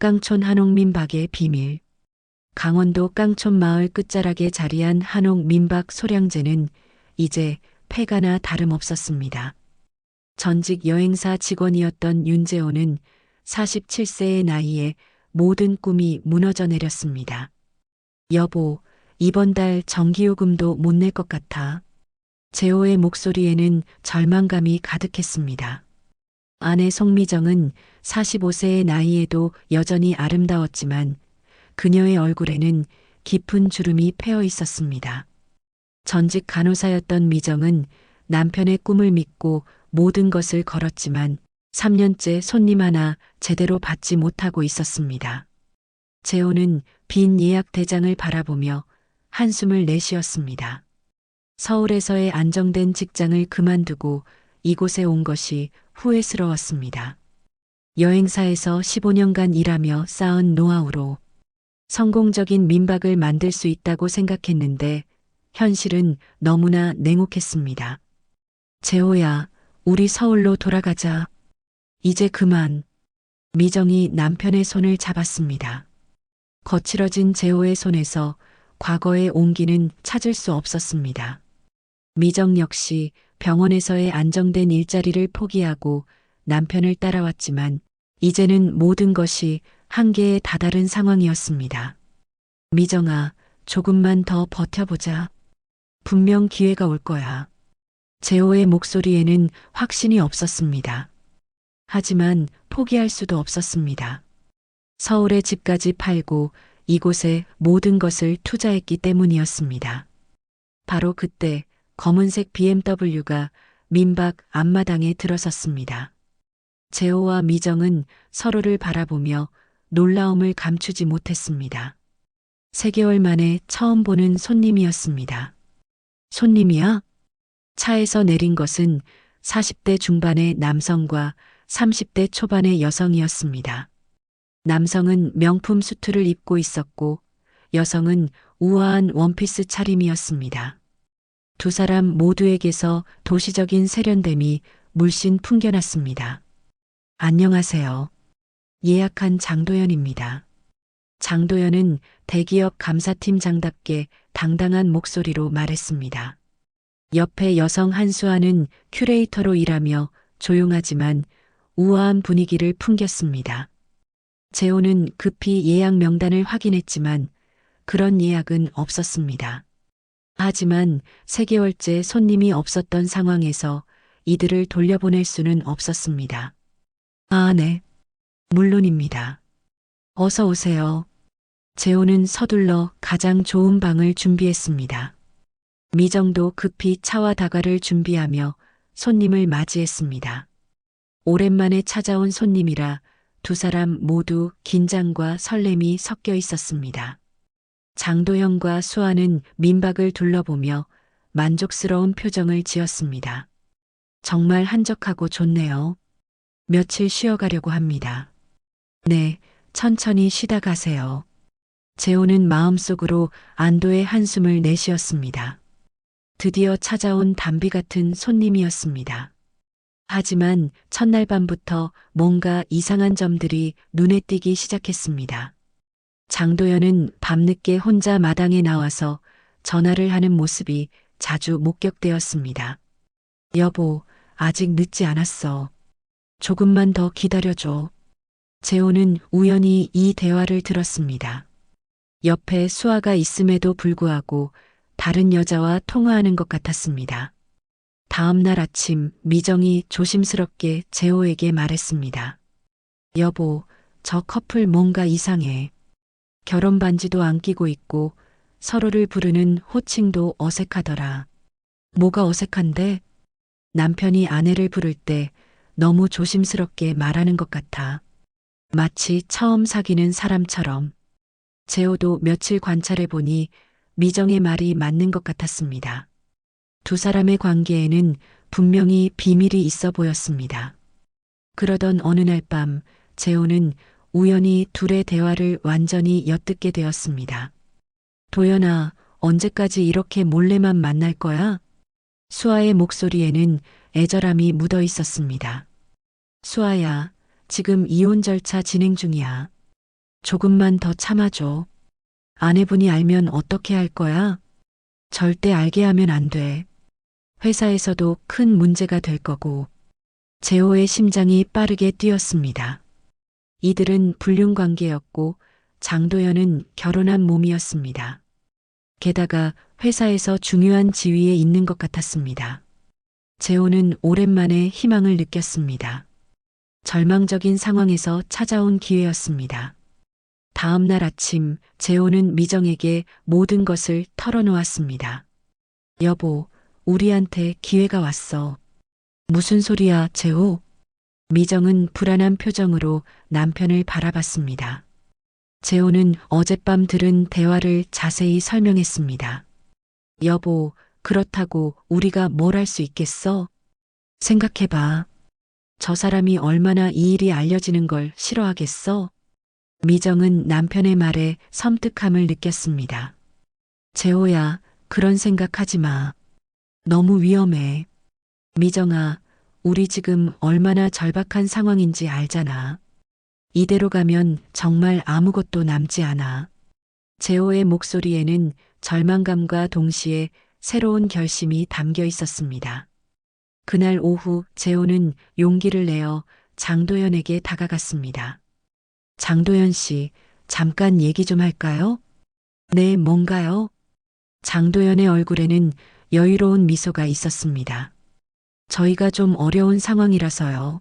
깡촌 한옥민박의 비밀. 강원도 깡촌 마을 끝자락에 자리한 한옥민박 소량제는 이제 폐가나 다름없었습니다. 전직 여행사 직원이었던 윤재호는 47세의 나이에 모든 꿈이 무너져 내렸습니다. 여보, 이번 달 전기요금도 못 낼 것 같아. 재호의 목소리에는 절망감이 가득했습니다. 아내 송미정은 45세의 나이에도 여전히 아름다웠지만 그녀의 얼굴에는 깊은 주름이 패어 있었습니다. 전직 간호사였던 미정은 남편의 꿈을 믿고 모든 것을 걸었지만 3년째 손님 하나 제대로 받지 못하고 있었습니다. 재호는 빈 예약 대장을 바라보며 한숨을 내쉬었습니다. 서울에서의 안정된 직장을 그만두고 이곳에 온 것이 후회스러웠습니다. 여행사에서 15년간 일하며 쌓은 노하우로 성공적인 민박을 만들 수 있다고 생각했는데 현실은 너무나 냉혹했습니다. 재호야, 우리 서울로 돌아가자. 이제 그만. 미정이 남편의 손을 잡았습니다. 거칠어진 재호의 손에서 과거의 온기는 찾을 수 없었습니다. 미정 역시 병원에서의 안정된 일자리를 포기하고 남편을 따라왔지만 이제는 모든 것이 한계에 다다른 상황이었습니다. 미정아, 조금만 더 버텨보자. 분명 기회가 올 거야. 재호의 목소리에는 확신이 없었습니다. 하지만 포기할 수도 없었습니다. 서울의 집까지 팔고 이곳에 모든 것을 투자했기 때문이었습니다. 바로 그때 검은색 BMW가 민박 앞마당에 들어섰습니다. 재호와 미정은 서로를 바라보며 놀라움을 감추지 못했습니다. 3개월 만에 처음 보는 손님이었습니다. 손님이야? 차에서 내린 것은 40대 중반의 남성과 30대 초반의 여성이었습니다. 남성은 명품 수트를 입고 있었고 여성은 우아한 원피스 차림이었습니다. 두 사람 모두에게서 도시적인 세련됨이 물씬 풍겨났습니다. 안녕하세요. 예약한 장도연입니다. 장도연은 대기업 감사팀장답게 당당한 목소리로 말했습니다. 옆에 여성 한수아는 큐레이터로 일하며 조용하지만 우아한 분위기를 풍겼습니다. 재호는 급히 예약 명단을 확인했지만 그런 예약은 없었습니다. 하지만 3개월째 손님이 없었던 상황에서 이들을 돌려보낼 수는 없었습니다. 아, 네. 물론입니다. 어서 오세요. 재호는 서둘러 가장 좋은 방을 준비했습니다. 미정도 급히 차와 다과를 준비하며 손님을 맞이했습니다. 오랜만에 찾아온 손님이라 두 사람 모두 긴장과 설렘이 섞여 있었습니다. 장도연과 수아는 민박을 둘러보며 만족스러운 표정을 지었습니다. 정말 한적하고 좋네요. 며칠 쉬어가려고 합니다. 네, 천천히 쉬다 가세요. 재호는 마음속으로 안도의 한숨을 내쉬었습니다. 드디어 찾아온 담비 같은 손님이었습니다. 하지만 첫날 밤부터 뭔가 이상한 점들이 눈에 띄기 시작했습니다. 장도연은 밤늦게 혼자 마당에 나와서 전화를 하는 모습이 자주 목격되었습니다. 여보, 아직 늦지 않았어. 조금만 더 기다려줘. 재호는 우연히 이 대화를 들었습니다. 옆에 수아가 있음에도 불구하고 다른 여자와 통화하는 것 같았습니다. 다음 날 아침 미정이 조심스럽게 재호에게 말했습니다. 여보, 저 커플 뭔가 이상해. 결혼 반지도 안 끼고 있고 서로를 부르는 호칭도 어색하더라. 뭐가 어색한데? 남편이 아내를 부를 때 너무 조심스럽게 말하는 것 같아. 마치 처음 사귀는 사람처럼. 재호도 며칠 관찰해 보니 미정의 말이 맞는 것 같았습니다. 두 사람의 관계에는 분명히 비밀이 있어 보였습니다. 그러던 어느 날 밤 재호는 우연히 둘의 대화를 완전히 엿듣게 되었습니다. 도연아, 언제까지 이렇게 몰래만 만날 거야? 수아의 목소리에는 애절함이 묻어 있었습니다. 수아야, 지금 이혼 절차 진행 중이야. 조금만 더 참아줘. 아내분이 알면 어떻게 할 거야? 절대 알게 하면 안 돼. 회사에서도 큰 문제가 될 거고. 재호의 심장이 빠르게 뛰었습니다. 이들은 불륜 관계였고 장도연은 결혼한 몸이었습니다. 게다가 회사에서 중요한 지위에 있는 것 같았습니다. 재호는 오랜만에 희망을 느꼈습니다. 절망적인 상황에서 찾아온 기회였습니다. 다음 날 아침 재호는 미정에게 모든 것을 털어놓았습니다. 여보, 우리한테 기회가 왔어. 무슨 소리야, 재호? 미정은 불안한 표정으로 남편을 바라봤습니다. 재호는 어젯밤 들은 대화를 자세히 설명했습니다. 여보, 그렇다고 우리가 뭘 할 수 있겠어? 생각해봐. 저 사람이 얼마나 이 일이 알려지는 걸 싫어하겠어? 미정은 남편의 말에 섬뜩함을 느꼈습니다. 재호야, 그런 생각하지 마. 너무 위험해. 미정아, 우리 지금 얼마나 절박한 상황인지 알잖아. 이대로 가면 정말 아무것도 남지 않아. 재호의 목소리에는 절망감과 동시에 새로운 결심이 담겨 있었습니다. 그날 오후 재호는 용기를 내어 장도연에게 다가갔습니다. 장도연 씨, 잠깐 얘기 좀 할까요? 네, 뭔가요? 장도연의 얼굴에는 여유로운 미소가 있었습니다. 저희가 좀 어려운 상황이라서요.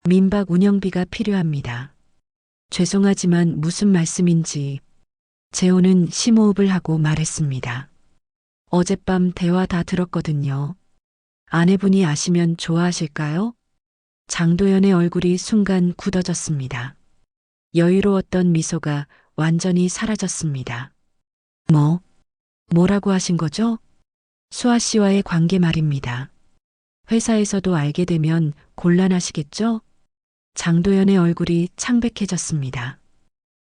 민박 운영비가 필요합니다. 죄송하지만 무슨 말씀인지. 재호는 심호흡을 하고 말했습니다. 어젯밤 대화 다 들었거든요. 아내분이 아시면 좋아하실까요? 장도연의 얼굴이 순간 굳어졌습니다. 여유로웠던 미소가 완전히 사라졌습니다. 뭐라고 하신 거죠? 수아 씨와의 관계 말입니다. 회사에서도 알게 되면 곤란하시겠죠? 장도연의 얼굴이 창백해졌습니다.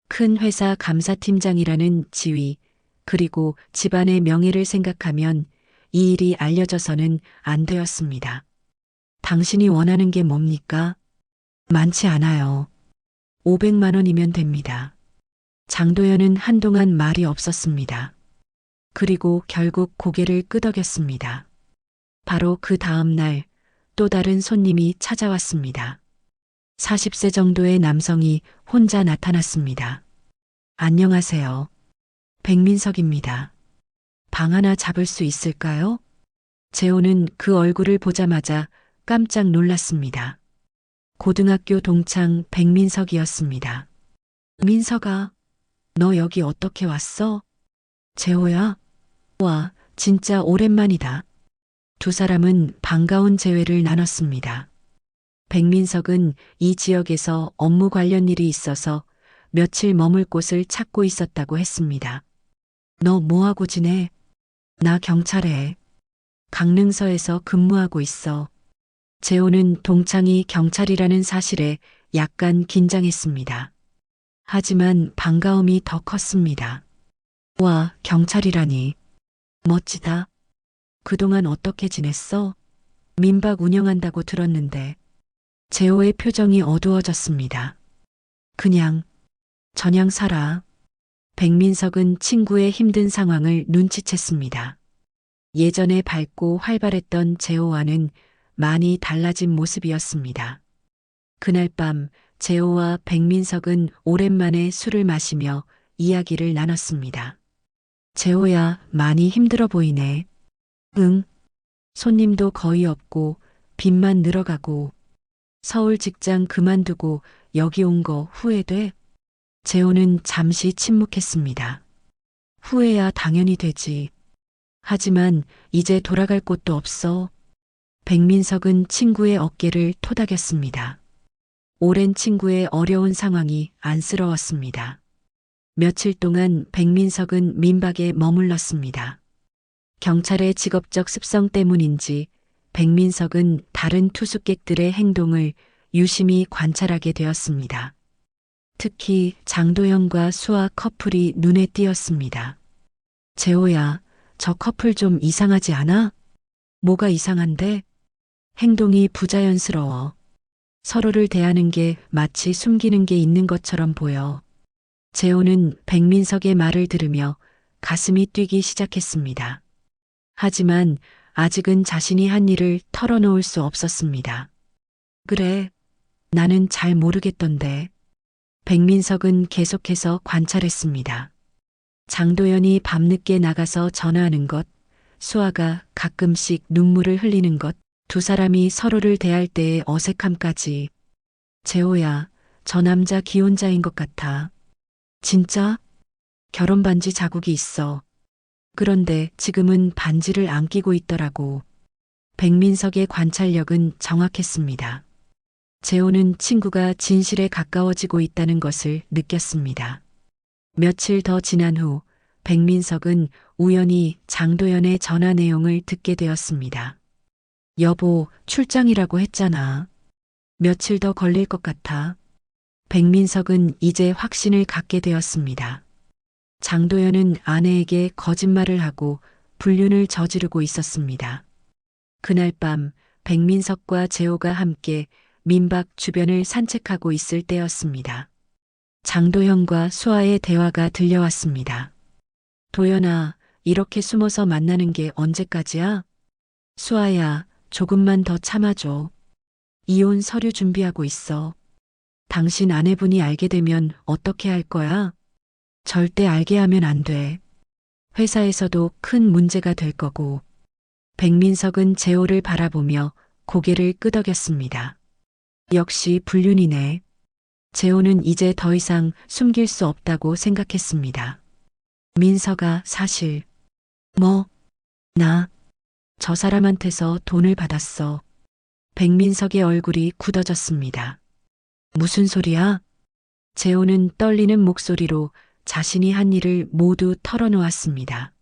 큰 회사 감사팀장이라는 지위, 그리고 집안의 명예를 생각하면 이 일이 알려져서는 안 되었습니다. 당신이 원하는 게 뭡니까? 많지 않아요. 500만 원이면 됩니다. 장도연은 한동안 말이 없었습니다. 그리고 결국 고개를 끄덕였습니다. 바로 그 다음 날 또 다른 손님이 찾아왔습니다. 40세 정도의 남성이 혼자 나타났습니다. 안녕하세요. 백민석입니다. 방 하나 잡을 수 있을까요? 재호는 그 얼굴을 보자마자 깜짝 놀랐습니다. 고등학교 동창 백민석이었습니다. 민석아, 너 여기 어떻게 왔어? 재호야? 와, 진짜 오랜만이다. 두 사람은 반가운 재회를 나눴습니다. 백민석은 이 지역에서 업무 관련 일이 있어서 며칠 머물 곳을 찾고 있었다고 했습니다. 너 뭐하고 지내? 나 경찰에. 강릉서에서 근무하고 있어. 재호는 동창이 경찰이라는 사실에 약간 긴장했습니다. 하지만 반가움이 더 컸습니다. 와, 경찰이라니. 멋지다. 그동안 어떻게 지냈어? 민박 운영한다고 들었는데. 재호의 표정이 어두워졌습니다. 그냥 살아. 백민석은 친구의 힘든 상황을 눈치챘습니다. 예전에 밝고 활발했던 재호와는 많이 달라진 모습이었습니다. 그날 밤 재호와 백민석은 오랜만에 술을 마시며 이야기를 나눴습니다. 재호야, 많이 힘들어 보이네. 응. 손님도 거의 없고 빚만 늘어가고 서울 직장 그만두고 여기 온 거 후회돼? 재호는 잠시 침묵했습니다. 후회야 당연히 되지. 하지만 이제 돌아갈 곳도 없어. 백민석은 친구의 어깨를 토닥였습니다. 오랜 친구의 어려운 상황이 안쓰러웠습니다. 며칠 동안 백민석은 민박에 머물렀습니다. 경찰의 직업적 습성 때문인지 백민석은 다른 투숙객들의 행동을 유심히 관찰하게 되었습니다. 특히 장도연과 수아 커플이 눈에 띄었습니다. 재호야, 저 커플 좀 이상하지 않아? 뭐가 이상한데? 행동이 부자연스러워. 서로를 대하는 게 마치 숨기는 게 있는 것처럼 보여. 재호는 백민석의 말을 들으며 가슴이 뛰기 시작했습니다. 하지만 아직은 자신이 한 일을 털어놓을 수 없었습니다. 그래, 나는 잘 모르겠던데. 백민석은 계속해서 관찰했습니다. 장도연이 밤늦게 나가서 전화하는 것, 수아가 가끔씩 눈물을 흘리는 것, 두 사람이 서로를 대할 때의 어색함까지. 재호야, 저 남자 기혼자인 것 같아. 진짜? 결혼 반지 자국이 있어. 그런데 지금은 반지를 안 끼고 있더라고. 백민석의 관찰력은 정확했습니다. 재호는 친구가 진실에 가까워지고 있다는 것을 느꼈습니다. 며칠 더 지난 후 백민석은 우연히 장도연의 전화 내용을 듣게 되었습니다. 여보, 출장이라고 했잖아. 며칠 더 걸릴 것 같아. 백민석은 이제 확신을 갖게 되었습니다. 장도연은 아내에게 거짓말을 하고 불륜을 저지르고 있었습니다. 그날 밤 백민석과 재호가 함께 민박 주변을 산책하고 있을 때였습니다. 장도연과 수아의 대화가 들려왔습니다. 도연아, 이렇게 숨어서 만나는 게 언제까지야? 수아야, 조금만 더 참아줘. 이혼 서류 준비하고 있어. 당신 아내분이 알게 되면 어떻게 할 거야? 절대 알게 하면 안 돼. 회사에서도 큰 문제가 될 거고. 백민석은 재호를 바라보며 고개를 끄덕였습니다. 역시 불륜이네. 재호는 이제 더 이상 숨길 수 없다고 생각했습니다. 민석아, 사실. 뭐? 저 사람한테서 돈을 받았어. 백민석의 얼굴이 굳어졌습니다. 무슨 소리야? 재호는 떨리는 목소리로 자신이 한 일을 모두 털어놓았습니다.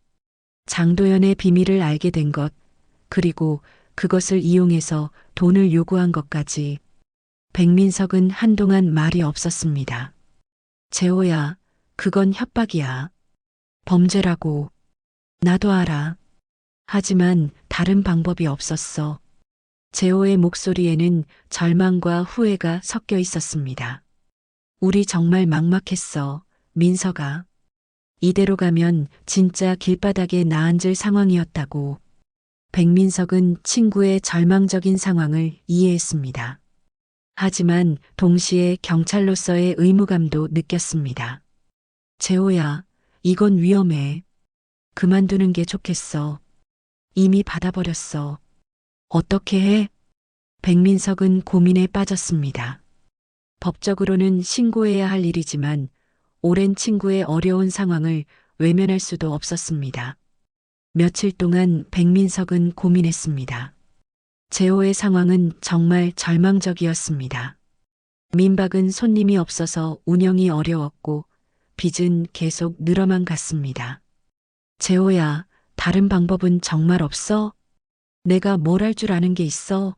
장도연의 비밀을 알게 된 것, 그리고 그것을 이용해서 돈을 요구한 것까지. 백민석은 한동안 말이 없었습니다. 재호야, 그건 협박이야. 범죄라고. 나도 알아. 하지만 다른 방법이 없었어. 재호의 목소리에는 절망과 후회가 섞여 있었습니다. 우리 정말 막막했어, 민석아. 이대로 가면 진짜 길바닥에 나앉을 상황이었다고. 백민석은 친구의 절망적인 상황을 이해했습니다. 하지만 동시에 경찰로서의 의무감도 느꼈습니다. 재호야, 이건 위험해. 그만두는 게 좋겠어. 이미 받아버렸어. 어떻게 해? 백민석은 고민에 빠졌습니다. 법적으로는 신고해야 할 일이지만 오랜 친구의 어려운 상황을 외면할 수도 없었습니다. 며칠 동안 백민석은 고민했습니다. 재호의 상황은 정말 절망적이었습니다. 민박은 손님이 없어서 운영이 어려웠고 빚은 계속 늘어만 갔습니다. 재호야, 다른 방법은 정말 없어? 내가 뭘 할 줄 아는 게 있어?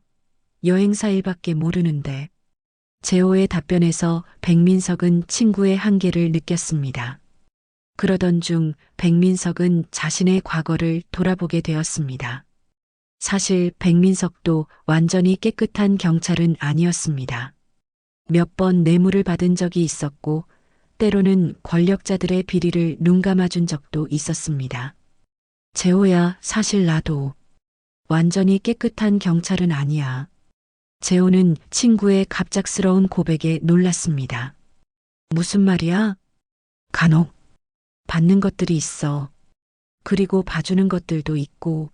여행사 일밖에 모르는데. 재호의 답변에서 백민석은 친구의 한계를 느꼈습니다. 그러던 중 백민석은 자신의 과거를 돌아보게 되었습니다. 사실 백민석도 완전히 깨끗한 경찰은 아니었습니다. 몇 번 뇌물을 받은 적이 있었고 때로는 권력자들의 비리를 눈감아준 적도 있었습니다. 재호야, 사실 나도 완전히 깨끗한 경찰은 아니야. 재호는 친구의 갑작스러운 고백에 놀랐습니다. 무슨 말이야? 간혹 받는 것들이 있어. 그리고 봐주는 것들도 있고.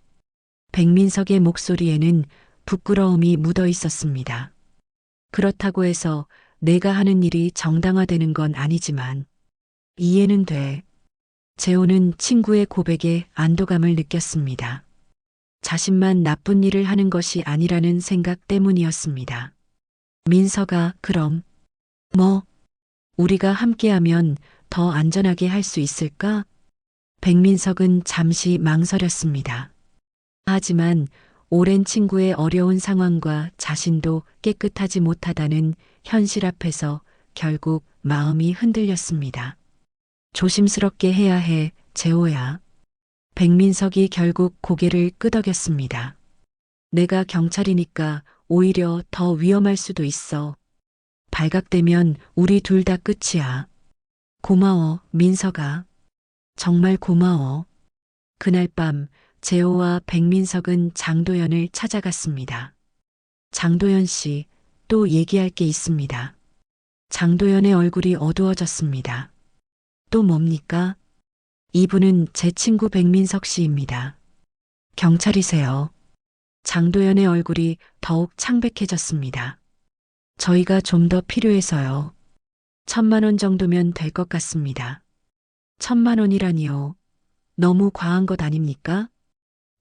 백민석의 목소리에는 부끄러움이 묻어 있었습니다. 그렇다고 해서 내가 하는 일이 정당화되는 건 아니지만 이해는 돼. 재호는 친구의 고백에 안도감을 느꼈습니다. 자신만 나쁜 일을 하는 것이 아니라는 생각 때문이었습니다. 민석아, 그럼 우리가 함께하면 더 안전하게 할 수 있을까? 백민석은 잠시 망설였습니다. 하지만 오랜 친구의 어려운 상황과 자신도 깨끗하지 못하다는 현실 앞에서 결국 마음이 흔들렸습니다. 조심스럽게 해야 해, 재호야. 백민석이 결국 고개를 끄덕였습니다. 내가 경찰이니까 오히려 더 위험할 수도 있어. 발각되면 우리 둘 다 끝이야. 고마워, 민석아. 정말 고마워. 그날 밤 재호와 백민석은 장도연을 찾아갔습니다. 장도연 씨, 또 얘기할 게 있습니다. 장도연의 얼굴이 어두워졌습니다. 또 뭡니까? 이분은 제 친구 백민석 씨입니다. 경찰이세요. 장도연의 얼굴이 더욱 창백해졌습니다. 저희가 좀 더 필요해서요. 1,000만 원 정도면 될 것 같습니다. 1,000만 원이라니요. 너무 과한 것 아닙니까?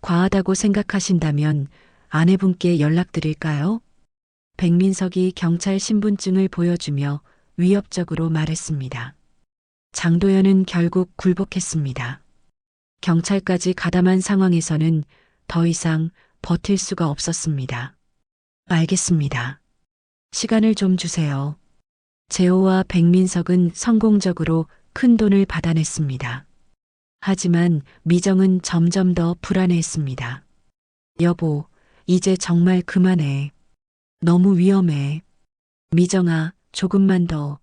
과하다고 생각하신다면 아내분께 연락드릴까요? 백민석이 경찰 신분증을 보여주며 위협적으로 말했습니다. 장도연은 결국 굴복했습니다. 경찰까지 가담한 상황에서는 더 이상 버틸 수가 없었습니다. 알겠습니다. 시간을 좀 주세요. 재호와 백민석은 성공적으로 큰 돈을 받아냈습니다. 하지만 미정은 점점 더 불안해했습니다. 여보, 이제 정말 그만해. 너무 위험해. 미정아, 조금만 더.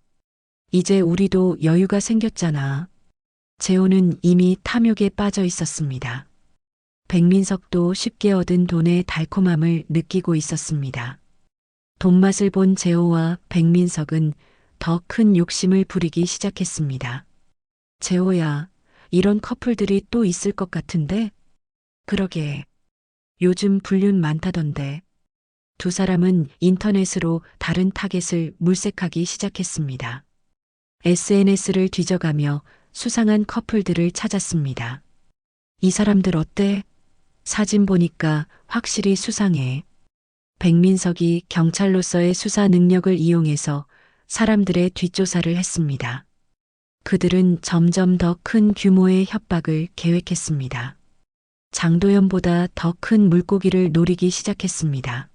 이제 우리도 여유가 생겼잖아. 재호는 이미 탐욕에 빠져 있었습니다. 백민석도 쉽게 얻은 돈의 달콤함을 느끼고 있었습니다. 돈맛을 본 재호와 백민석은 더 큰 욕심을 부리기 시작했습니다. 재호야, 이런 커플들이 또 있을 것 같은데? 그러게. 요즘 불륜 많다던데. 두 사람은 인터넷으로 다른 타겟을 물색하기 시작했습니다. SNS를 뒤져가며 수상한 커플들을 찾았습니다. 이 사람들 어때? 사진 보니까 확실히 수상해. 백민석이 경찰로서의 수사 능력을 이용해서 사람들의 뒷조사를 했습니다. 그들은 점점 더 큰 규모의 협박을 계획했습니다. 장도연보다 더 큰 물고기를 노리기 시작했습니다.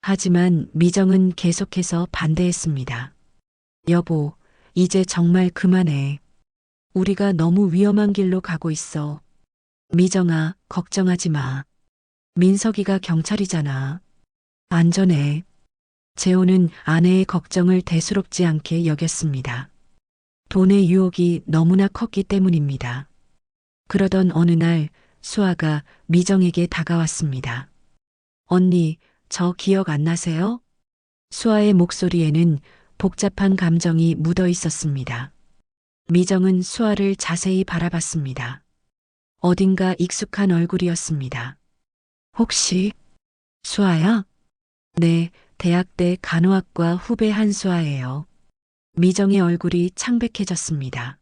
하지만 미정은 계속해서 반대했습니다. 여보, 이제 정말 그만해. 우리가 너무 위험한 길로 가고 있어. 미정아, 걱정하지 마. 민석이가 경찰이잖아. 안전해. 재호는 아내의 걱정을 대수롭지 않게 여겼습니다. 돈의 유혹이 너무나 컸기 때문입니다. 그러던 어느 날 수아가 미정에게 다가왔습니다. 언니, 저 기억 안 나세요? 수아의 목소리에는 복잡한 감정이 묻어 있었습니다. 미정은 수아를 자세히 바라봤습니다. 어딘가 익숙한 얼굴이었습니다. 혹시 수아야? 네, 대학 때 간호학과 후배 한수아예요. 미정의 얼굴이 창백해졌습니다.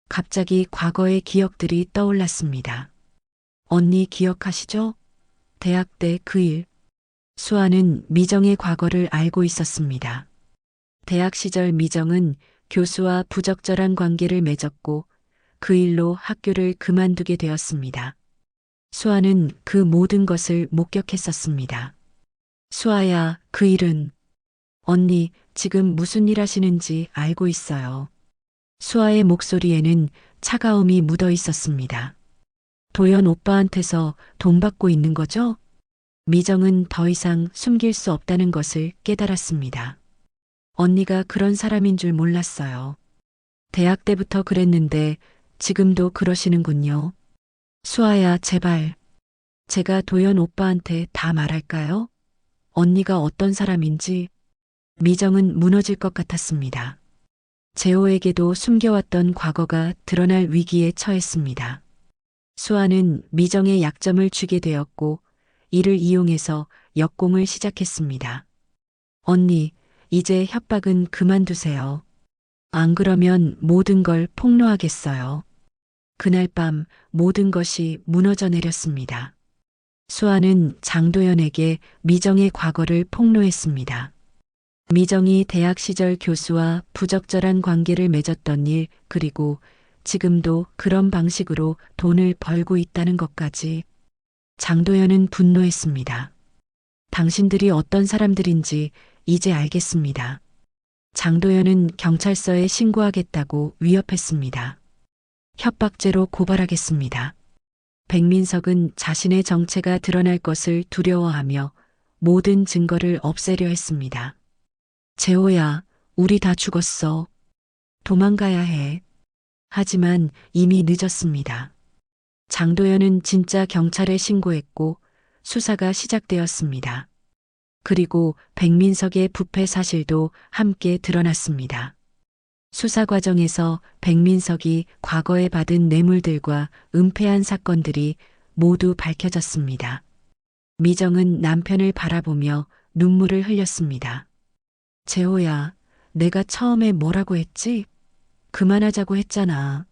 갑자기 과거의 기억들이 떠올랐습니다. 언니 기억하시죠? 대학 때 그 일. 수아는 미정의 과거를 알고 있었습니다. 대학 시절 미정은 교수와 부적절한 관계를 맺었고 그 일로 학교를 그만두게 되었습니다. 수아는 그 모든 것을 목격했었습니다. 수아야, 그 일은. 언니, 지금 무슨 일 하시는지 알고 있어요. 수아의 목소리에는 차가움이 묻어 있었습니다. 도연 오빠한테서 돈 받고 있는 거죠? 미정은 더 이상 숨길 수 없다는 것을 깨달았습니다. 언니가 그런 사람인 줄 몰랐어요. 대학 때부터 그랬는데 지금도 그러시는군요. 수아야, 제발. 제가 도연 오빠한테 다 말할까요? 언니가 어떤 사람인지. 미정은 무너질 것 같았습니다. 재호에게도 숨겨왔던 과거가 드러날 위기에 처했습니다. 수아는 미정의 약점을 쥐게 되었고 이를 이용해서 역공을 시작했습니다. 언니, 이제 협박은 그만두세요. 안 그러면 모든 걸 폭로하겠어요. 그날 밤 모든 것이 무너져 내렸습니다. 수아는 장도연에게 미정의 과거를 폭로했습니다. 미정이 대학 시절 교수와 부적절한 관계를 맺었던 일, 그리고 지금도 그런 방식으로 돈을 벌고 있다는 것까지. 장도연은 분노했습니다. 당신들이 어떤 사람들인지 이제 알겠습니다. 장도연은 경찰서에 신고하겠다고 위협했습니다. 협박죄로 고발하겠습니다. 백민석은 자신의 정체가 드러날 것을 두려워하며 모든 증거를 없애려 했습니다. 재호야, 우리 다 죽었어. 도망가야 해. 하지만 이미 늦었습니다. 장도연은 진짜 경찰에 신고했고 수사가 시작되었습니다. 그리고 백민석의 부패 사실도 함께 드러났습니다. 수사 과정에서 백민석이 과거에 받은 뇌물들과 은폐한 사건들이 모두 밝혀졌습니다. 미정은 남편을 바라보며 눈물을 흘렸습니다. 재호야, 내가 처음에 뭐라고 했지? 그만하자고 했잖아.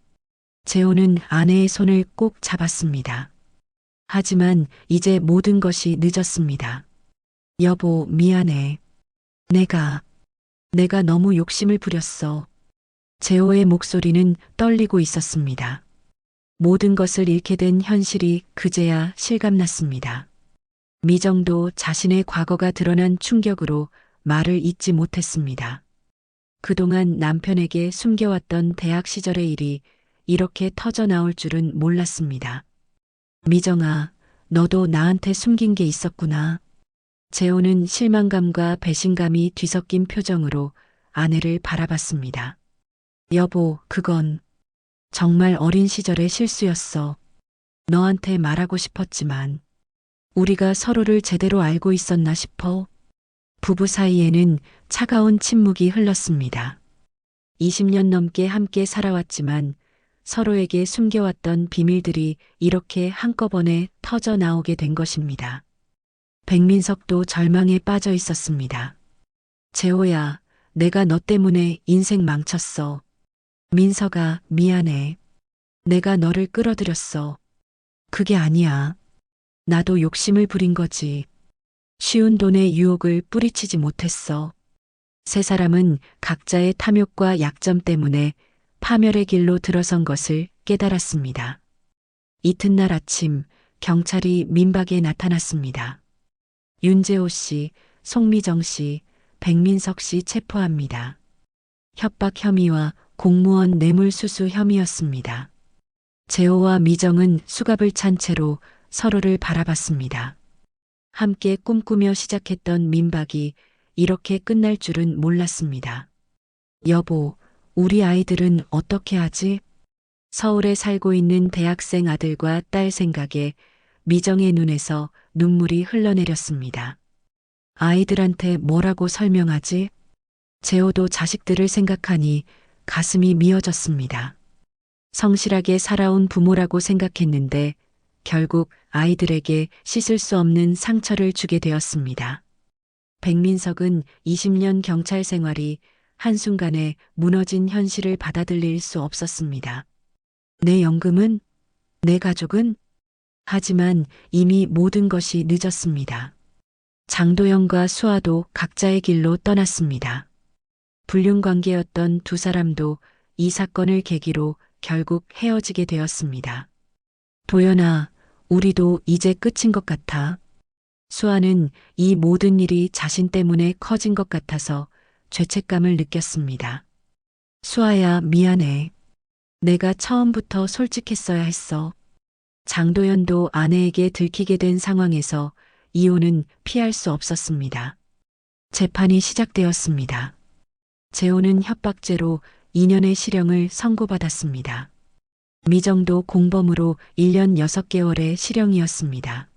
재호는 아내의 손을 꼭 잡았습니다. 하지만 이제 모든 것이 늦었습니다. 여보, 미안해. 내가 너무 욕심을 부렸어. 재호의 목소리는 떨리고 있었습니다. 모든 것을 잃게 된 현실이 그제야 실감났습니다. 미정도 자신의 과거가 드러난 충격으로 말을 잇지 못했습니다. 그동안 남편에게 숨겨왔던 대학 시절의 일이 이렇게 터져 나올 줄은 몰랐습니다. 미정아, 너도 나한테 숨긴 게 있었구나. 재호는 실망감과 배신감이 뒤섞인 표정으로 아내를 바라봤습니다. 여보, 그건 정말 어린 시절의 실수였어. 너한테 말하고 싶었지만 우리가 서로를 제대로 알고 있었나 싶어. 부부 사이에는 차가운 침묵이 흘렀습니다. 20년 넘게 함께 살아왔지만 서로에게 숨겨왔던 비밀들이 이렇게 한꺼번에 터져 나오게 된 것입니다. 백민석도 절망에 빠져 있었습니다. 재호야, 내가 너 때문에 인생 망쳤어. 민석아, 미안해. 내가 너를 끌어들였어. 그게 아니야. 나도 욕심을 부린 거지. 쉬운 돈의 유혹을 뿌리치지 못했어. 세 사람은 각자의 탐욕과 약점 때문에 파멸의 길로 들어선 것을 깨달았습니다. 이튿날 아침 경찰이 민박에 나타났습니다. 윤재호 씨, 송미정 씨, 백민석 씨 체포합니다. 협박 혐의와 공무원 뇌물수수 혐의였습니다. 재호와 미정은 수갑을 찬 채로 서로를 바라봤습니다. 함께 꿈꾸며 시작했던 민박이 이렇게 끝날 줄은 몰랐습니다. 여보, 우리 아이들은 어떻게 하지? 서울에 살고 있는 대학생 아들과 딸 생각에 미정의 눈에서 눈물이 흘러내렸습니다. 아이들한테 뭐라고 설명하지? 재호도 자식들을 생각하니 가슴이 미어졌습니다. 성실하게 살아온 부모라고 생각했는데 결국 아이들에게 씻을 수 없는 상처를 주게 되었습니다. 백민석은 20년 경찰 생활이 한순간에 무너진 현실을 받아들일 수 없었습니다. 내 연금은? 내 가족은? 하지만 이미 모든 것이 늦었습니다. 장도연과 수아도 각자의 길로 떠났습니다. 불륜 관계였던 두 사람도 이 사건을 계기로 결국 헤어지게 되었습니다. 도연아, 우리도 이제 끝인 것 같아. 수아는 이 모든 일이 자신 때문에 커진 것 같아서 죄책감을 느꼈습니다. 수아야, 미안해. 내가 처음부터 솔직했어야 했어. 장도연도 아내에게 들키게 된 상황에서 이혼은 피할 수 없었습니다. 재판이 시작되었습니다. 재호는 협박죄로 2년의 실형을 선고받았습니다. 미정도 공범으로 1년 6개월의 실형이었습니다.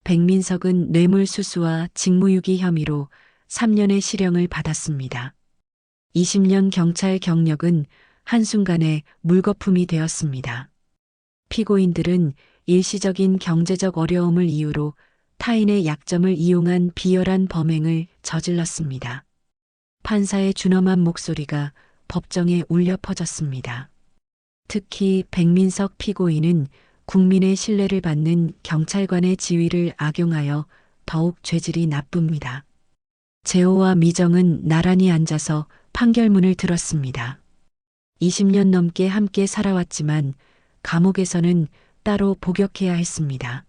백민석은 뇌물수수와 직무유기 혐의로 3년의 실형을 받았습니다. 20년 경찰 경력은 한순간에 물거품이 되었습니다. 피고인들은 일시적인 경제적 어려움을 이유로 타인의 약점을 이용한 비열한 범행을 저질렀습니다. 판사의 준엄한 목소리가 법정에 울려 퍼졌습니다. 특히 백민석 피고인은 국민의 신뢰를 받는 경찰관의 지위를 악용하여 더욱 죄질이 나쁩니다. 재호와 미정은 나란히 앉아서 판결문을 들었습니다. 20년 넘게 함께 살아왔지만 감옥에서는 따로 복역해야 했습니다.